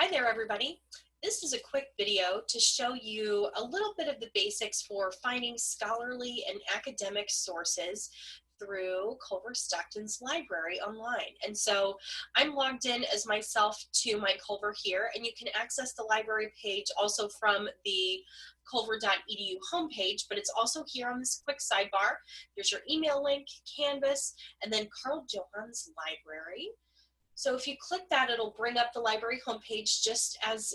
Hi there, everybody. This is a quick video to show you a little bit of the basics for finding scholarly and academic sources through Culver Stockton's library online. And so I'm logged in as myself to my Culver here, and you can access the library page also from the culver.edu homepage, but it's also here on this quick sidebar. There's your email link, Canvas, and then Carl Johan's library. So if you click that, it'll bring up the library homepage just as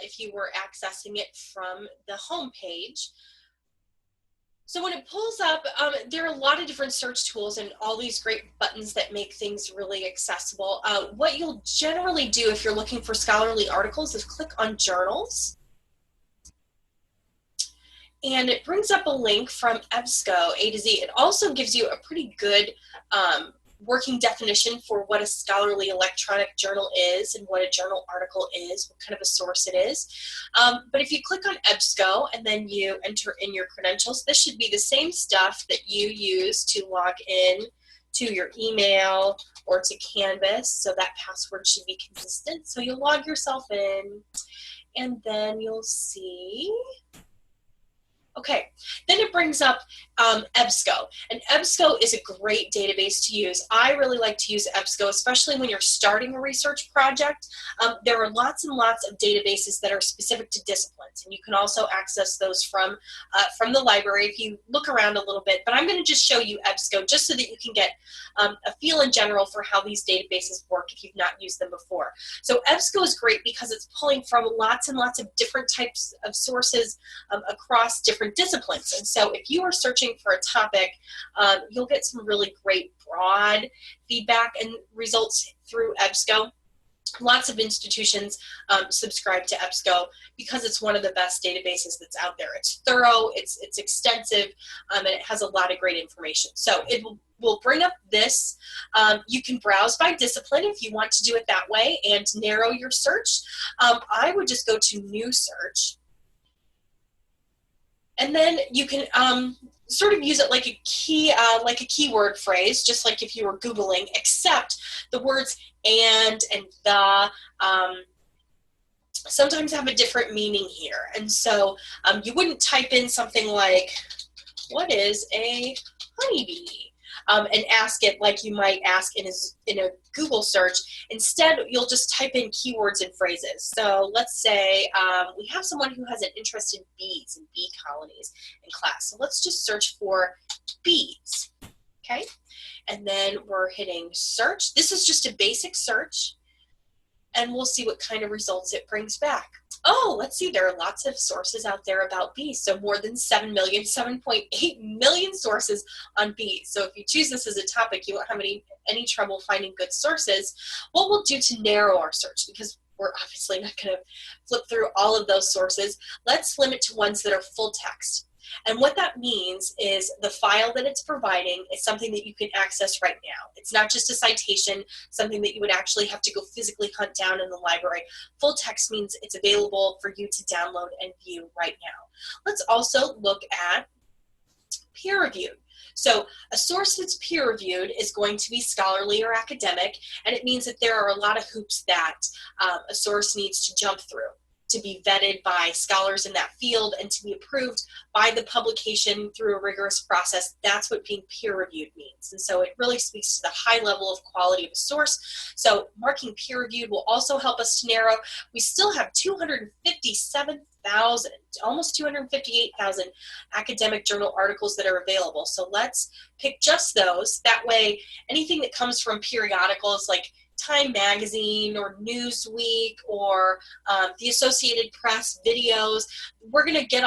if you were accessing it from the homepage. So when it pulls up, there are a lot of different search tools and all these great buttons that make things really accessible. What you'll generally do if you're looking for scholarly articles is click on journals. And it brings up a link from EBSCO A to Z. It also gives you a pretty good working definition for what a scholarly electronic journal is and what a journal article is, what kind of a source it is. But if you click on EBSCO and then you enter in your credentials, this should be the same stuff that you use to log in to your email or to Canvas, so that password should be consistent. So you'll log yourself in and then you'll see. Okay, then it brings up EBSCO, and EBSCO is a great database to use. I really like to use EBSCO, especially when you're starting a research project. There are lots and lots of databases that are specific to disciplines, and you can also access those from the library if you look around a little bit. But I'm going to just show you EBSCO just so that you can get a feel in general for how these databases work if you've not used them before. So EBSCO is great because it's pulling from lots and lots of different types of sources across different disciplines. And so if you are searching for a topic, you'll get some really great broad feedback and results through EBSCO. Lots of institutions subscribe to EBSCO because it's one of the best databases that's out there. It's thorough, it's extensive, and it has a lot of great information. So it will bring up this. You can browse by discipline if you want to do it that way and narrow your search. I would just go to New Search. And then you can sort of use it like a keyword phrase, just like if you were Googling, except the words and the sometimes have a different meaning here. And so you wouldn't type in something like, what is a honeybee? And ask it like you might ask in a Google search. Instead, you'll just type in keywords and phrases. So let's say we have someone who has an interest in bees and bee colonies in class. So let's just search for bees, okay? And then we're hitting search. This is just a basic search, and we'll see what kind of results it brings back. Oh, let's see, there are lots of sources out there about bees. So more than 7.8 million sources on bees. So if you choose this as a topic, you won't have any trouble finding good sources. What we'll do to narrow our search, because we're obviously not going to flip through all of those sources, let's limit to ones that are full text. And what that means is the file that it's providing is something that you can access right now. It's not just a citation, something that you would actually have to go physically hunt down in the library. Full text means it's available for you to download and view right now. Let's also look at peer-reviewed. So a source that's peer-reviewed is going to be scholarly or academic, and it means that there are a lot of hoops that a source needs to jump through to be vetted by scholars in that field and to be approved by the publication through a rigorous process. That's what being peer-reviewed means. And so it really speaks to the high level of quality of a source. So marking peer-reviewed will also help us to narrow. We still have 257,000, almost 258,000 academic journal articles that are available. So let's pick just those. That way, anything that comes from periodicals like Time Magazine or Newsweek or the Associated Press videos, we're going to get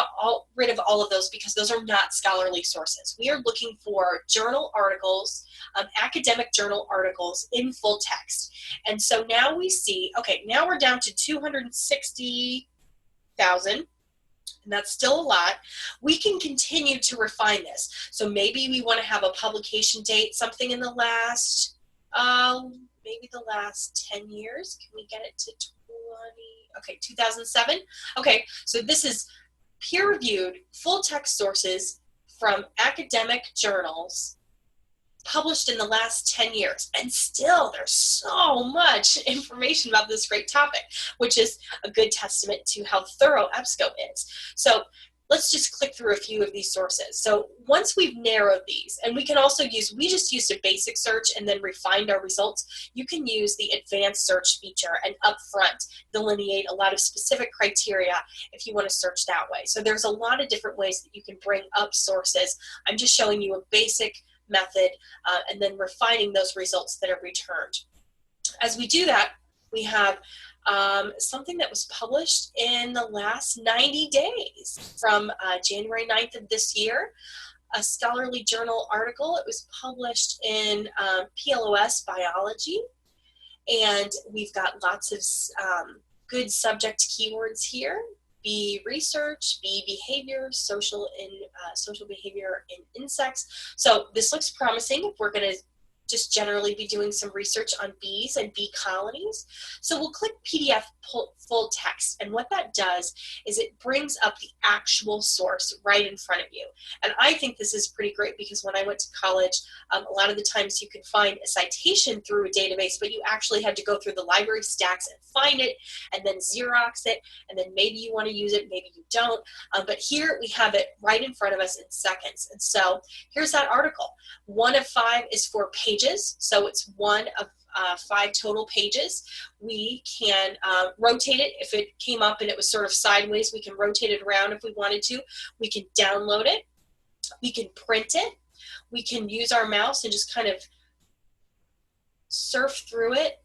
rid of all of those because those are not scholarly sources. We are looking for journal articles, academic journal articles in full text. And so now we see, okay, now we're down to 260,000. And that's still a lot. We can continue to refine this. So maybe we want to have a publication date, something in the last maybe the last 10 years. Can we get it to 2007? Okay, so this is peer-reviewed, full-text sources from academic journals published in the last 10 years. And still, there's so much information about this great topic, which is a good testament to how thorough EBSCO is. So let's just click through a few of these sources. So once we've narrowed these, and we can also use, we just used a basic search and then refined our results. You can use the advanced search feature and up front delineate a lot of specific criteria if you want to search that way. So there's a lot of different ways that you can bring up sources. I'm just showing you a basic method and then refining those results that are returned. As we do that, we have something that was published in the last 90 days from January 9th of this year, a scholarly journal article. It was published in PLOS Biology, and we've got lots of good subject keywords here. B, research, B, behavior, social behavior in insects. So this looks promising if we're going to just generally be doing some research on bees and bee colonies. So we'll click PDF full text, and what that does is it brings up the actual source right in front of you. And I think this is pretty great because when I went to college, a lot of the times you could find a citation through a database, but you actually had to go through the library stacks and find it and then Xerox it, and then maybe you want to use it, maybe you don't. But here we have it right in front of us in seconds. And so here's that article. 1 of 5 is for pages, so it's 1 of 5 total pages. We can rotate it. If it came up and it was sort of sideways, we can rotate it around if we wanted to. We can download it. We can print it. We can use our mouse and just kind of surf through it.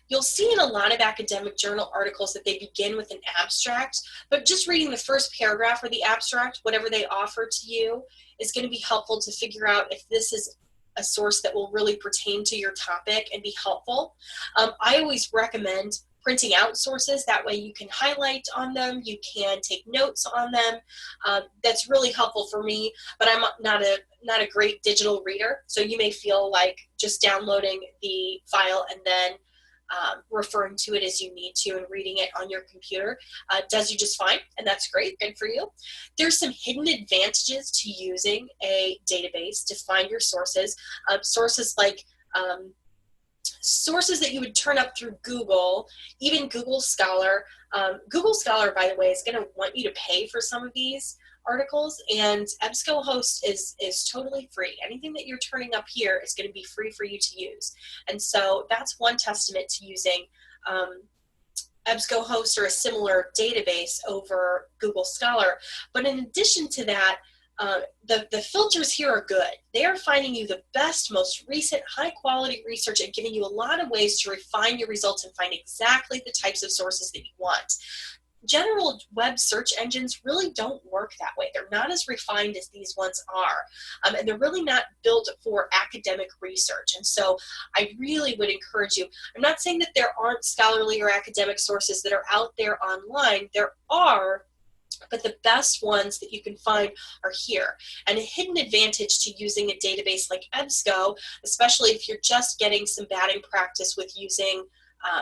You'll see in a lot of academic journal articles that they begin with an abstract, but just reading the first paragraph or the abstract, whatever they offer to you, is going to be helpful to figure out if this is a source that will really pertain to your topic and be helpful. I always recommend printing out sources. That way you can highlight on them, you can take notes on them. That's really helpful for me, but I'm not a great digital reader, so you may feel like just downloading the file and then referring to it as you need to and reading it on your computer does you just fine, and that's great, good for you. There's some hidden advantages to using a database to find your sources. Sources like sources that you would turn up through Google, even Google Scholar. Google Scholar, by the way, is going to want you to pay for some of these articles, and EBSCOhost is totally free. Anything that you're turning up here is going to be free for you to use. And so that's one testament to using EBSCOhost or a similar database over Google Scholar. But in addition to that, the filters here are good. They are finding you the best, most recent, high-quality research and giving you a lot of ways to refine your results and find exactly the types of sources that you want. General web search engines really don't work that way. They're not as refined as these ones are, and they're really not built for academic research. And so I really would encourage you. I'm not saying that there aren't scholarly or academic sources that are out there online. There are, but the best ones that you can find are here. And a hidden advantage to using a database like EBSCO, especially if you're just getting some batting practice with using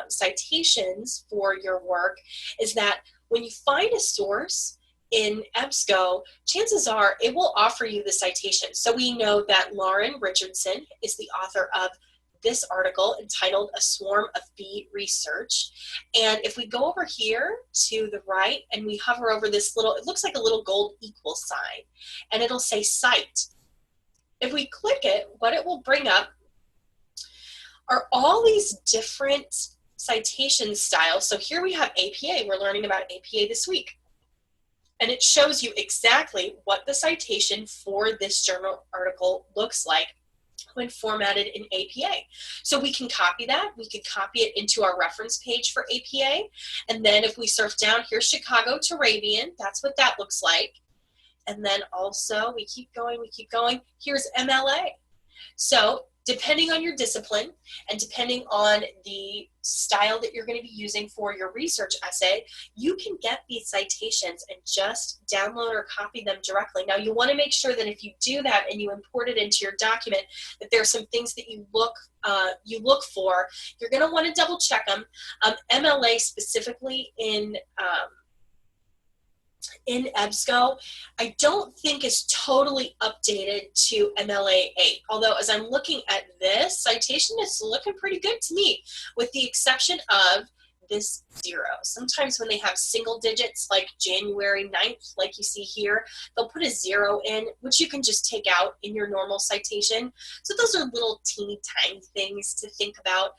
citations for your work, is that when you find a source in EBSCO, chances are it will offer you the citation. So we know that Lauren Richardson is the author of this article entitled A Swarm of Bee Research. And if we go over here to the right and we hover over this little, it looks like a little gold equal sign, and it'll say cite. If we click it, what it will bring up are all these different citation styles. So here we have APA. We're learning about APA this week. And it shows you exactly what the citation for this journal article looks like when formatted in APA. So we can copy that. We could copy it into our reference page for APA. And then if we surf down, here's Chicago Turabian. That's what that looks like. And then also, we keep going. Here's MLA. So depending on your discipline and depending on the style that you're going to be using for your research essay, you can get these citations and just download or copy them directly. Now, you want to make sure that if you do that and you import it into your document, that there are some things that you look for. You're going to want to double check them. MLA specifically in in EBSCO, I don't think is totally updated to MLA 8. Although as I'm looking at this citation, it's looking pretty good to me, with the exception of this 0. Sometimes when they have single digits like January 9th, like you see here, they'll put a 0 in, which you can just take out in your normal citation. So those are little teeny tiny things to think about,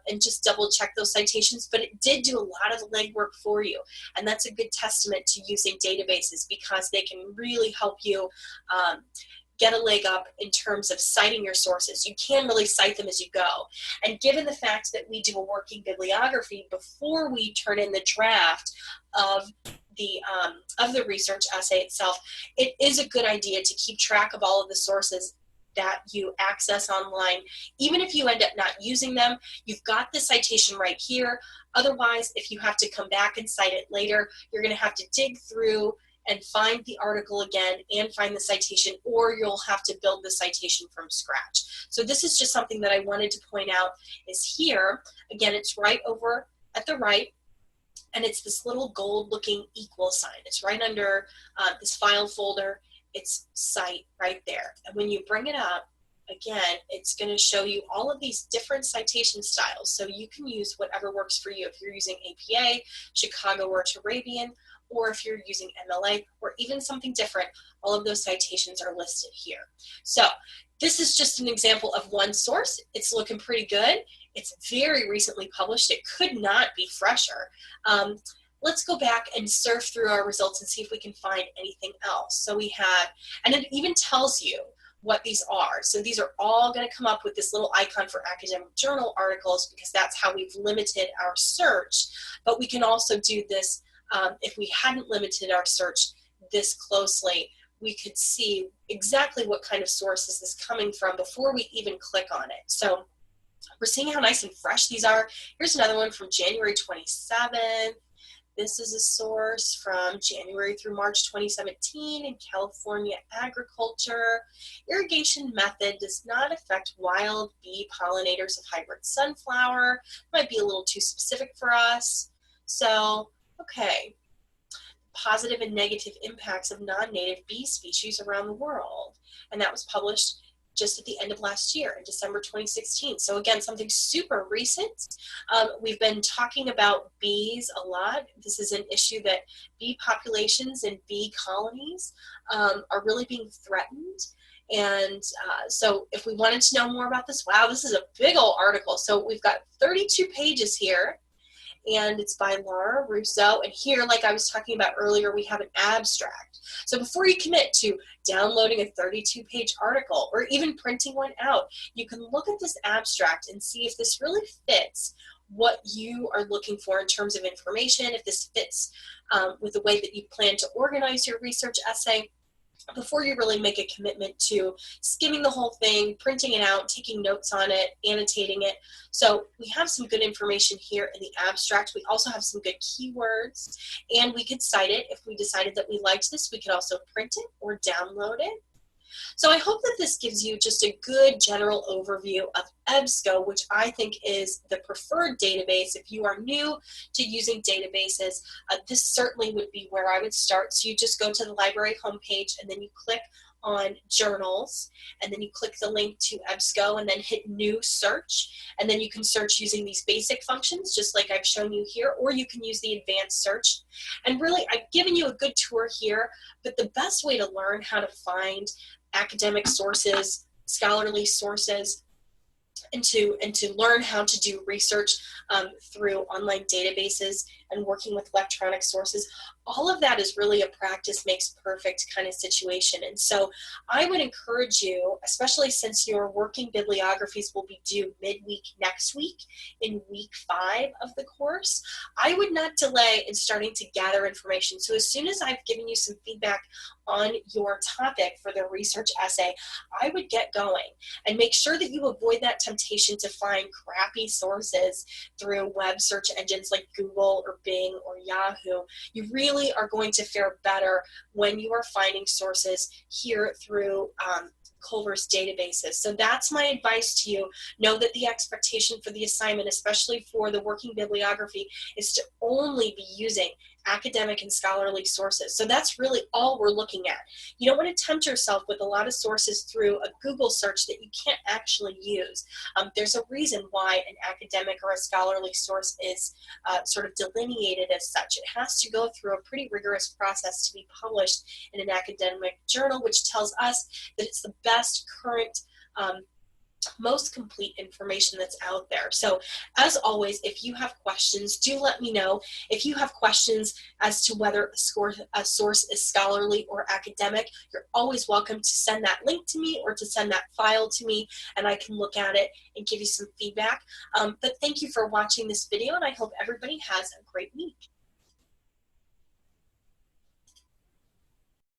and just double check those citations. But it did do a lot of the legwork for you, and that's a good testament to using databases, because they can really help you get a leg up in terms of citing your sources. You can really cite them as you go. And given the fact that we do a working bibliography before we turn in the draft of the research essay itself, it is a good idea to keep track of all of the sources that you access online. Even if you end up not using them, you've got the citation right here. Otherwise, if you have to come back and cite it later, you're going to have to dig through and find the article again and find the citation, or you'll have to build the citation from scratch. So this is just something that I wanted to point out is here. Again, it's right over at the right, and it's this little gold looking equal sign. It's right under this file folder. It's cite right there. And when you bring it up, again, it's going to show you all of these different citation styles. So you can use whatever works for you. If you're using APA, Chicago or Turabian, or if you're using MLA, or even something different, all of those citations are listed here. So this is just an example of one source. It's looking pretty good. It's very recently published. It could not be fresher. Let's go back and surf through our results and see if we can find anything else. So we have, and it even tells you what these are. So these are all going to come up with this little icon for academic journal articles, because that's how we've limited our search. But we can also do this if we hadn't limited our search this closely. We could see exactly what kind of sources this is coming from before we even click on it. So we're seeing how nice and fresh these are. Here's another one from January 27th. This is a source from January through March 2017 in California agriculture. Irrigation method does not affect wild bee pollinators of hybrid sunflower. Might be a little too specific for us. So, okay. Positive and negative impacts of non-native bee species around the world. And that was published just at the end of last year in December 2016. So again, something super recent. We've been talking about bees a lot. This is an issue that bee populations and bee colonies are really being threatened. And so if we wanted to know more about this, wow, this is a big old article. So we've got 32 pages here, and it's by Laura Russo. And here, like I was talking about earlier, we have an abstract. So before you commit to downloading a 32-page article or even printing one out, you can look at this abstract and see if this really fits what you are looking for in terms of information, if this fits with the way that you plan to organize your research essay, before you really make a commitment to skimming the whole thing, printing it out, taking notes on it, annotating it. So we have some good information here in the abstract. We also have some good keywords, and we could cite it. If we decided that we liked this, we could also print it or download it. So I hope that this gives you just a good general overview of EBSCO, which I think is the preferred database. If you are new to using databases, this certainly would be where I would start. So you just go to the library homepage, and then you click on journals, and then you click the link to EBSCO, and then hit new search, and then you can search using these basic functions just like I've shown you here, or you can use the advanced search. And really, I've given you a good tour here, but the best way to learn how to find academic sources, scholarly sources, and to learn how to do research through online databases and working with electronic sources, all of that is really a practice makes perfect kind of situation. And so I would encourage you, especially since your working bibliographies will be due midweek next week in week 5 of the course, I would not delay in starting to gather information. So as soon as I've given you some feedback on your topic for the research essay, I would get going and make sure that you avoid that temptation to find crappy sources through web search engines like Google or Bing or Yahoo. You really are going to fare better when you are finding sources here through Culver's databases. So that's my advice to you. Know that the expectation for the assignment, especially for the working bibliography, is to only be using academic and scholarly sources. So that's really all we're looking at. You don't want to tempt yourself with a lot of sources through a Google search that you can't actually use. There's a reason why an academic or a scholarly source is sort of delineated as such. It has to go through a pretty rigorous process to be published in an academic journal, which tells us that it's the best current most complete information that's out there. So as always, if you have questions, do let me know. If you have questions as to whether a source is scholarly or academic, you're always welcome to send that link to me or to send that file to me, and I can look at it and give you some feedback. But thank you for watching this video, and I hope everybody has a great week.